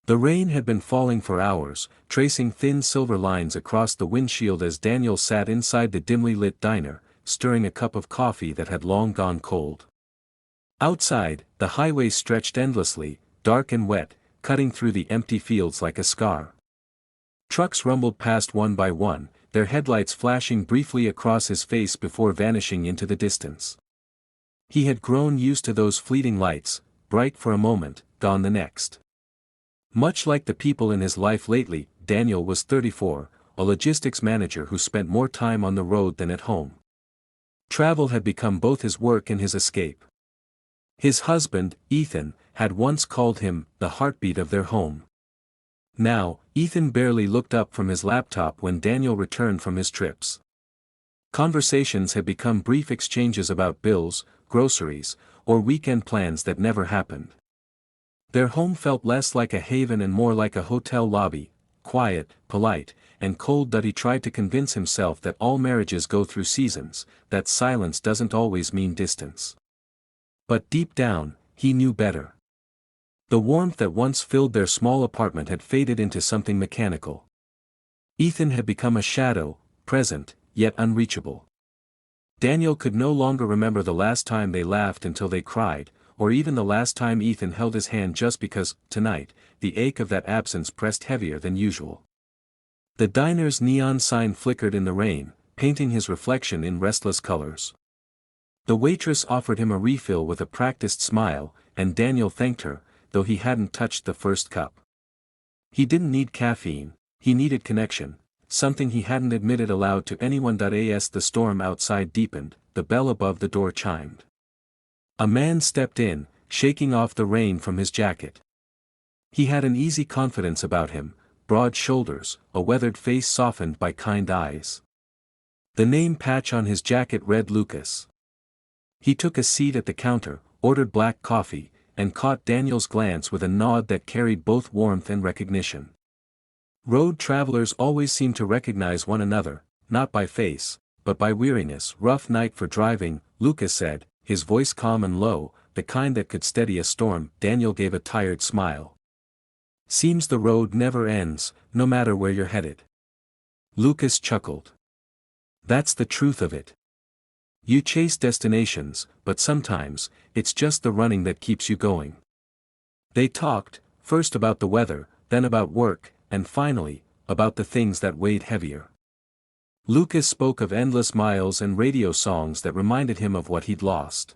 The rain had been falling for hours, tracing thin silver lines across the windshield as Daniel sat inside the dimly lit diner, stirring a cup of coffee that had long gone cold. Outside, the highway stretched endlessly, dark and wet, cutting through the empty fields like a scar. Trucks rumbled past one by one, their headlights flashing briefly across his face before vanishing into the distance. He had grown used to those fleeting lights, bright for a moment, gone the next. Much like the people in his life lately, Daniel was 34, a logistics manager who spent more time on the road than at home. Travel had become both his work and his escape. His husband, Ethan, had once called him the heartbeat of their home. Now, Ethan barely looked up from his laptop when Daniel returned from his trips. Conversations had become brief exchanges about bills, groceries, or weekend plans that never happened. Their home felt less like a haven and more like a hotel lobby, quiet, polite, and cold. That he tried to convince himself that all marriages go through seasons, that silence doesn't always mean distance. But deep down, he knew better. The warmth that once filled their small apartment had faded into something mechanical. Ethan had become a shadow, present, yet unreachable. Daniel could no longer remember the last time they laughed until they cried, or even the last time Ethan held his hand just because, tonight, the ache of that absence pressed heavier than usual. The diner's neon sign flickered in the rain, painting his reflection in restless colors. The waitress offered him a refill with a practiced smile, and Daniel thanked her, though he hadn't touched the first cup. He didn't need caffeine, he needed connection, something he hadn't admitted aloud to anyone. As the storm outside deepened, the bell above the door chimed. A man stepped in, shaking off the rain from his jacket. He had an easy confidence about him, broad shoulders, a weathered face softened by kind eyes. The name patch on his jacket read Lucas. He took a seat at the counter, ordered black coffee, and caught Daniel's glance with a nod that carried both warmth and recognition. Road travelers always seem to recognize one another, not by face, but by weariness. Rough night for driving, Lucas said, his voice calm and low, the kind that could steady a storm. Daniel gave a tired smile. Seems the road never ends, no matter where you're headed. Lucas chuckled. That's the truth of it. You chase destinations, but sometimes, it's just the running that keeps you going. They talked, first about the weather, then about work, and finally, about the things that weighed heavier. Lucas spoke of endless miles and radio songs that reminded him of what he'd lost.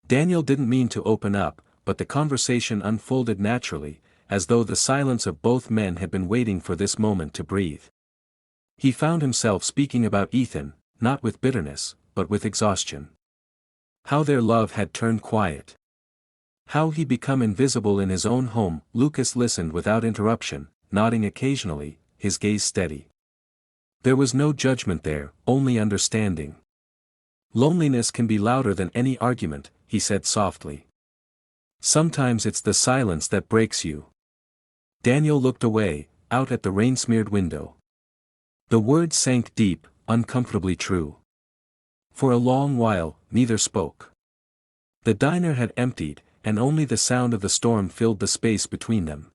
Daniel didn't mean to open up, but the conversation unfolded naturally, as though the silence of both men had been waiting for this moment to breathe. He found himself speaking about Ethan, not with bitterness, but with exhaustion. How their love had turned quiet. How he'd become invisible in his own home. Lucas listened without interruption, nodding occasionally, his gaze steady. There was no judgment there, only understanding. Loneliness can be louder than any argument, he said softly. Sometimes it's the silence that breaks you. Daniel looked away, out at the rain-smeared window. The words sank deep, uncomfortably true. For a long while, neither spoke. The diner had emptied, and only the sound of the storm filled the space between them.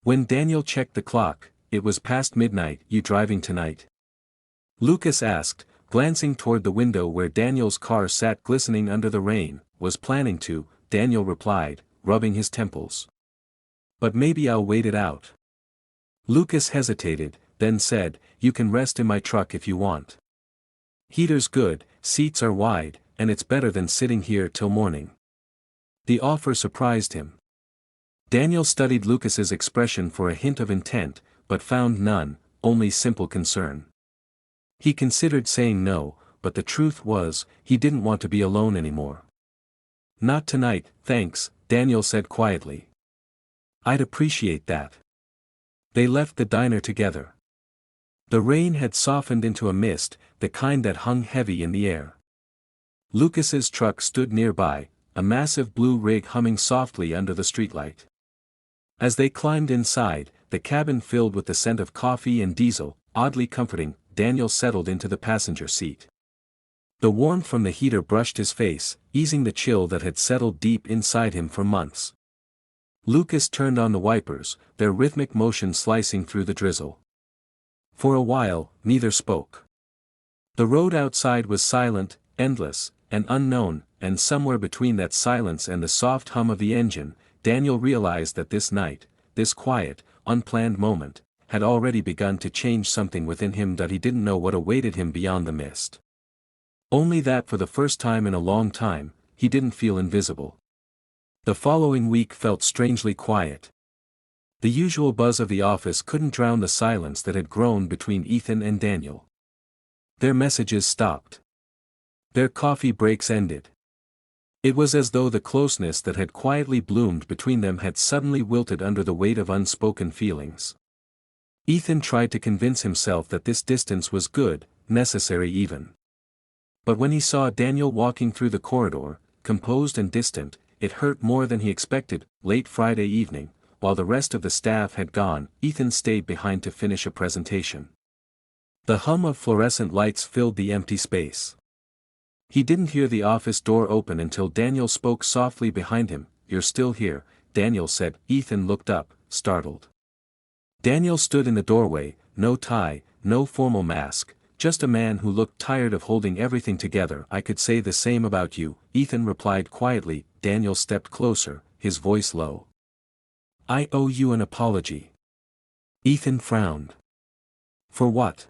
When Daniel checked the clock, it was past midnight. You driving tonight? Lucas asked, glancing toward the window where Daniel's car sat glistening under the rain. Was planning to, Daniel replied, rubbing his temples. But maybe I'll wait it out. Lucas hesitated, then said, you can rest in my truck if you want. Heater's good, seats are wide, and it's better than sitting here till morning. The offer surprised him. Daniel studied Lucas's expression for a hint of intent, but found none, only simple concern. He considered saying no, but the truth was, he didn't want to be alone anymore. Not tonight, thanks, Daniel said quietly. I'd appreciate that. They left the diner together. The rain had softened into a mist, the kind that hung heavy in the air. Lucas's truck stood nearby, a massive blue rig humming softly under the streetlight. As they climbed inside, the cabin filled with the scent of coffee and diesel, oddly comforting. Daniel settled into the passenger seat. The warmth from the heater brushed his face, easing the chill that had settled deep inside him for months. Lucas turned on the wipers, their rhythmic motion slicing through the drizzle. For a while, neither spoke. The road outside was silent, endless, and unknown, and somewhere between that silence and the soft hum of the engine, Daniel realized that this night, this quiet, unplanned moment, had already begun to change something within him that he didn't know what awaited him beyond the mist. Only that for the first time in a long time, he didn't feel invisible. The following week felt strangely quiet. The usual buzz of the office couldn't drown the silence that had grown between Ethan and Daniel. Their messages stopped. Their coffee breaks ended. It was as though the closeness that had quietly bloomed between them had suddenly wilted under the weight of unspoken feelings. Ethan tried to convince himself that this distance was good, necessary even. But when he saw Daniel walking through the corridor, composed and distant, it hurt more than he expected. Late Friday evening, while the rest of the staff had gone, Ethan stayed behind to finish a presentation. The hum of fluorescent lights filled the empty space. He didn't hear the office door open until Daniel spoke softly behind him. "You're still here," Daniel said. Ethan looked up, startled. Daniel stood in the doorway, no tie, no formal mask, just a man who looked tired of holding everything together. "I could say the same about you," Ethan replied quietly. Daniel stepped closer, his voice low. "I owe you an apology." Ethan frowned. "For what?"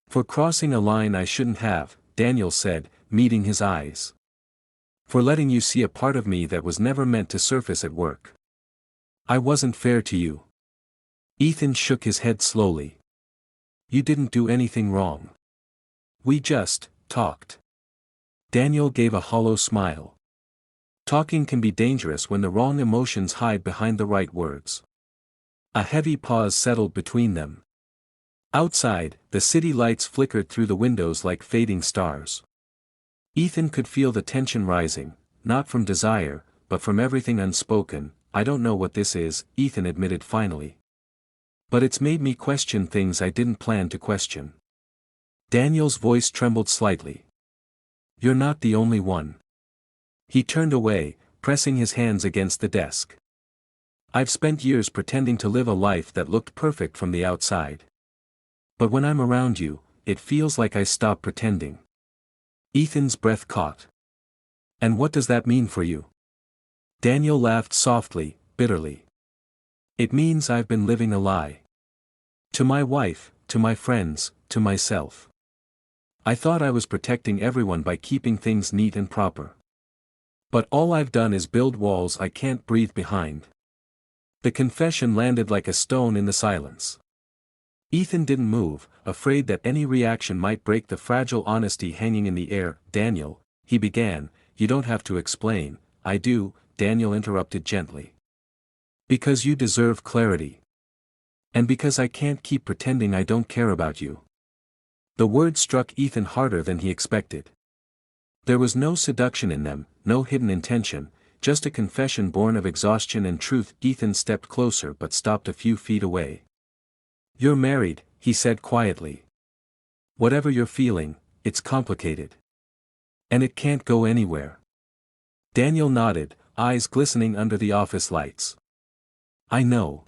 "For crossing a line I shouldn't have," Daniel said, meeting his eyes. "For letting you see a part of me that was never meant to surface at work. I wasn't fair to you." Ethan shook his head slowly. "You didn't do anything wrong. We just talked." Daniel gave a hollow smile. Talking can be dangerous when the wrong emotions hide behind the right words. A heavy pause settled between them. Outside, the city lights flickered through the windows like fading stars. Ethan could feel the tension rising, not from desire, but from everything unspoken. "I don't know what this is," Ethan admitted finally. "But it's made me question things I didn't plan to question." Daniel's voice trembled slightly. "You're not the only one." He turned away, pressing his hands against the desk. "I've spent years pretending to live a life that looked perfect from the outside. But when I'm around you, it feels like I stop pretending." Ethan's breath caught. "And what does that mean for you?" Daniel laughed softly, bitterly. "It means I've been living a lie. To my wife, to my friends, to myself. I thought I was protecting everyone by keeping things neat and proper. But all I've done is build walls I can't breathe behind." The confession landed like a stone in the silence. Ethan didn't move, afraid that any reaction might break the fragile honesty hanging in the air. "Daniel," he began, "you don't have to explain." "I do," Daniel interrupted gently. "Because you deserve clarity. And because I can't keep pretending I don't care about you." The words struck Ethan harder than he expected. There was no seduction in them, no hidden intention, just a confession born of exhaustion and truth. Ethan stepped closer but stopped a few feet away. "You're married," he said quietly. "Whatever you're feeling, it's complicated. And it can't go anywhere." Daniel nodded, eyes glistening under the office lights. "I know.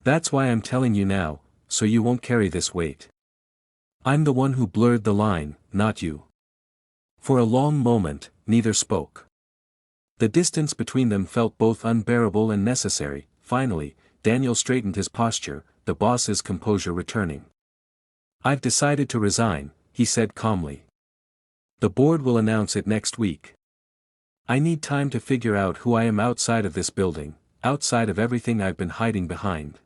That's why I'm telling you now, so you won't carry this weight. I'm the one who blurred the line, not you." For a long moment, neither spoke. The distance between them felt both unbearable and necessary. Finally, Daniel straightened his posture, the boss's composure returning. "I've decided to resign," he said calmly. "The board will announce it next week. I need time to figure out who I am outside of this building, outside of everything I've been hiding behind."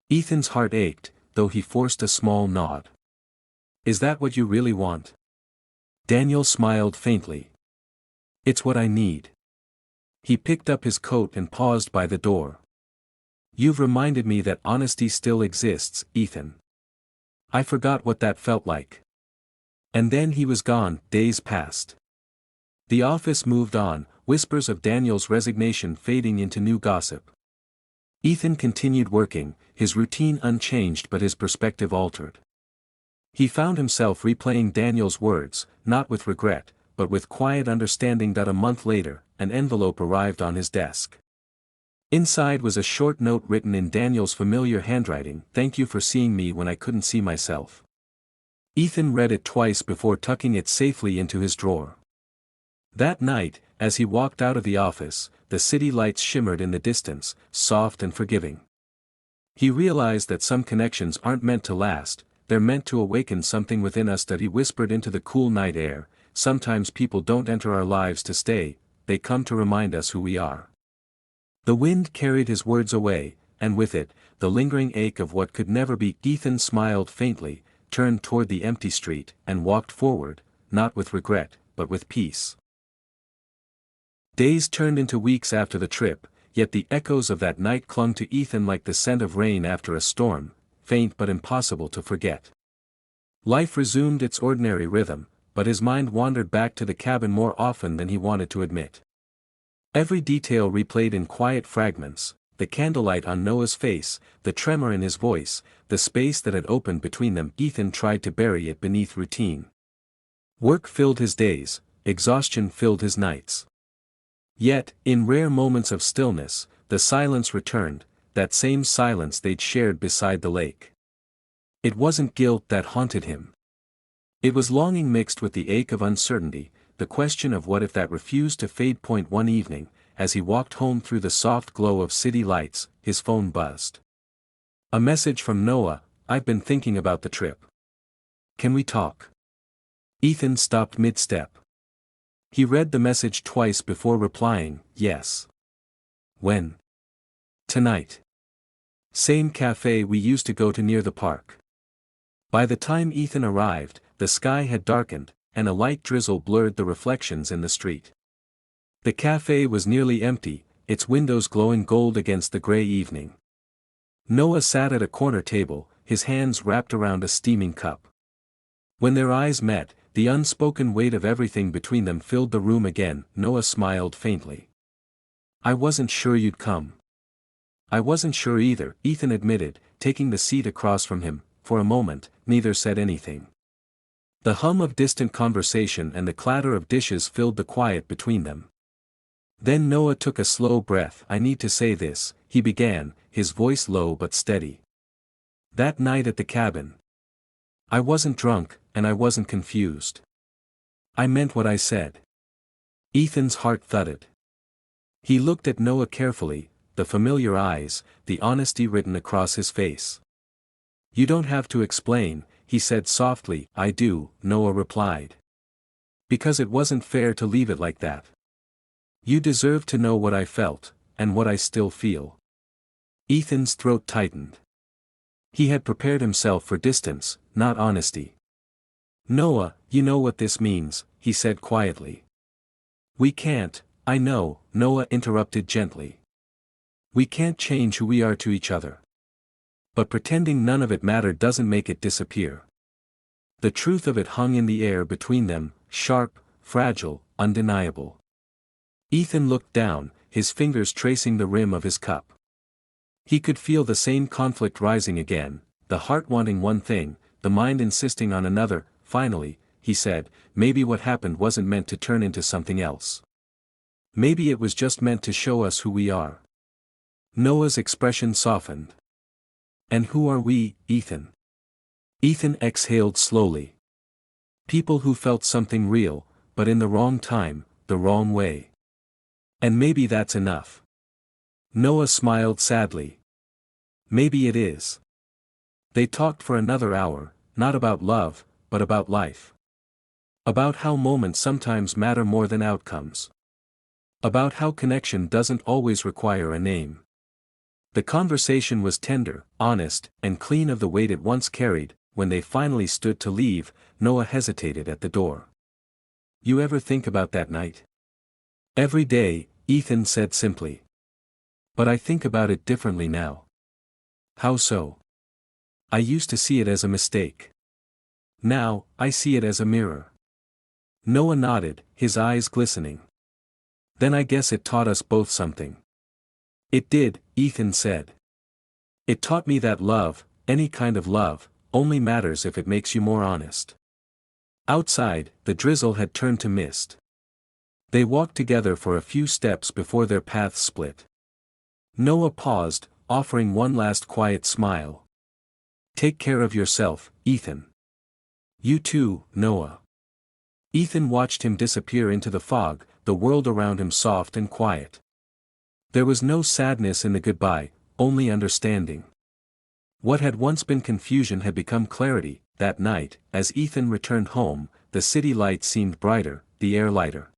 Ethan's heart ached, though he forced a small nod. "Is that what you really want?" Daniel smiled faintly. "It's what I need." He picked up his coat and paused by the door. "You've reminded me that honesty still exists, Ethan. I forgot what that felt like." And then he was gone. Days passed. The office moved on, whispers of Daniel's resignation fading into new gossip. Ethan continued working, his routine unchanged but his perspective altered. He found himself replaying Daniel's words, not with regret, but with quiet understanding. That a month later, an envelope arrived on his desk. Inside was a short note written in Daniel's familiar handwriting: "Thank you for seeing me when I couldn't see myself." Ethan read it twice before tucking it safely into his drawer. That night, as he walked out of the office, the city lights shimmered in the distance, soft and forgiving. He realized that some connections aren't meant to last, they're meant to awaken something within us. That he whispered into the cool night air, sometimes people don't enter our lives to stay, they come to remind us who we are. The wind carried his words away, and with it, the lingering ache of what could never be. Ethan smiled faintly, turned toward the empty street, and walked forward, not with regret, but with peace. Days turned into weeks after the trip, yet the echoes of that night clung to Ethan like the scent of rain after a storm, faint but impossible to forget. Life resumed its ordinary rhythm, but his mind wandered back to the cabin more often than he wanted to admit. Every detail replayed in quiet fragments: the candlelight on Noah's face, the tremor in his voice, the space that had opened between them. Ethan tried to bury it beneath routine. Work filled his days, exhaustion filled his nights. Yet, in rare moments of stillness, the silence returned, that same silence they'd shared beside the lake. It wasn't guilt that haunted him. It was longing mixed with the ache of uncertainty, the question of what if that refused to fade. One evening, as he walked home through the soft glow of city lights, his phone buzzed. A message from Noah: "I've been thinking about the trip. Can we talk?" Ethan stopped mid-step. He read the message twice before replying, "Yes." "When?" "Tonight. Same cafe we used to go to near the park." By the time Ethan arrived, the sky had darkened, and a light drizzle blurred the reflections in the street. The cafe was nearly empty, its windows glowing gold against the gray evening. Noah sat at a corner table, his hands wrapped around a steaming cup. When their eyes met, the unspoken weight of everything between them filled the room again. Noah smiled faintly. "I wasn't sure you'd come." "I wasn't sure either," Ethan admitted, taking the seat across from him. For a moment, neither said anything. The hum of distant conversation and the clatter of dishes filled the quiet between them. Then Noah took a slow breath. "I need to say this," he began, his voice low but steady. "That night at the cabin. I wasn't drunk, and I wasn't confused. I meant what I said." Ethan's heart thudded. He looked at Noah carefully, the familiar eyes, the honesty written across his face. "You don't have to explain," he said softly. "I do," Noah replied. "Because it wasn't fair to leave it like that. You deserve to know what I felt, and what I still feel." Ethan's throat tightened. He had prepared himself for distance, not honesty. "Noah, you know what this means," he said quietly. "We can't." "I know," Noah interrupted gently. "We can't change who we are to each other. But pretending none of it mattered doesn't make it disappear." The truth of it hung in the air between them, sharp, fragile, undeniable. Ethan looked down, his fingers tracing the rim of his cup. He could feel the same conflict rising again, the heart wanting one thing, the mind insisting on another. "Finally," he said, "maybe what happened wasn't meant to turn into something else. Maybe it was just meant to show us who we are." Noah's expression softened. "And who are we, Ethan?" Ethan exhaled slowly. "People who felt something real, but in the wrong time, the wrong way. And maybe that's enough." Noah smiled sadly. "Maybe it is." They talked for another hour, not about love, but about life. About how moments sometimes matter more than outcomes. About how connection doesn't always require a name. The conversation was tender, honest, and clean of the weight it once carried. When they finally stood to leave, Noah hesitated at the door. "You ever think about that night?" "Every day," Ethan said simply. "But I think about it differently now." "How so?" "I used to see it as a mistake. Now, I see it as a mirror." Noah nodded, his eyes glistening. "Then I guess it taught us both something." "It did," Ethan said. "It taught me that love, any kind of love, only matters if it makes you more honest." Outside, the drizzle had turned to mist. They walked together for a few steps before their paths split. Noah paused, offering one last quiet smile. Take care of yourself, Ethan. You too, Noah. Ethan watched him disappear into the fog, the world around him soft and quiet. There was no sadness in the goodbye, only understanding. What had once been confusion had become clarity. That night, as Ethan returned home, the city lights seemed brighter, the air lighter.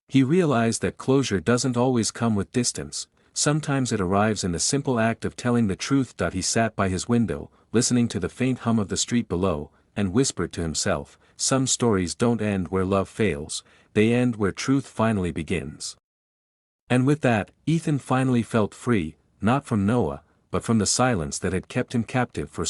He realized that closure doesn't always come with distance, sometimes it arrives in the simple act of telling the truth. He sat by his window, listening to the faint hum of the street below, and whispered to himself, some stories don't end where love fails, they end where truth finally begins. And with that, Ethan finally felt free, not from Noah, but from the silence that had kept him captive for